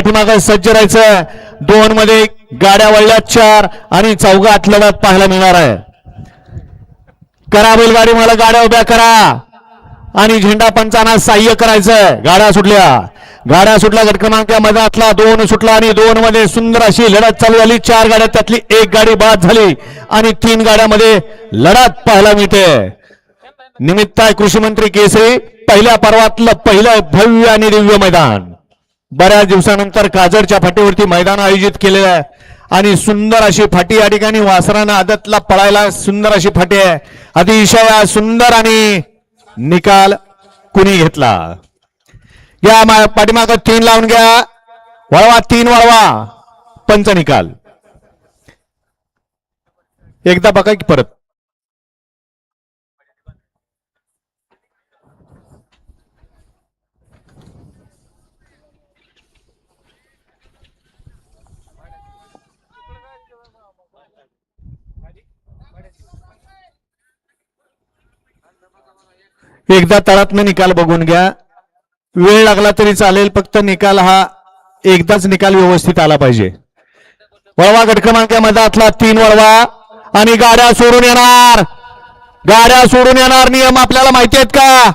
पाठीमागे सज्ज राहायचं. 2 मध्ये गाड्या वळल्या 4 आणि चौघात लढत पाहायला मिळणार आहे. करा बैलगाडी मला गाड्या उभ्या करा आणि झेंडा पंचांना सहाय्य करायचं. गाड्या सुटल्या गट क्रमांक मधातला 2 सुटला आणि 2 मध्ये सुंदर अशी लढत चालू झाली. 4 गाड्या त्यातली 1 गाडी बाद झाली आणि 3 गाड्यामध्ये लढत पाहायला मिळते. निमित्त आहे कृषी मंत्री केसरी पहिल्या पर्वातलं पहिलं भव्य आणि दिव्य मैदान. बऱ्याच दिवसानंतर काजडच्या फाटीवरती मैदान आयोजित केलेलं आहे आणि सुंदर अशी फाटी या ठिकाणी वासरानं आदतला पळायला सुंदर अशी फाटी आहे. अतिशय सुंदर आणि निकाल कुणी घेतला. या पाठीमाग 3 लावून घ्या. वळवा 3 वळवा पंच निकाल. एकदा बघा की परत. एकदा तळातनं निकाल बघून घ्या. वेळ लागला तरी चालेल, फक्त निकाल हा एकदाच निकाल व्यवस्थित आला पाहिजे. वळवा गट क्रमांक मधातला 3 वळवा आणि गाड्या सोडून येणार. नियम आपल्याला माहिती आहेत का?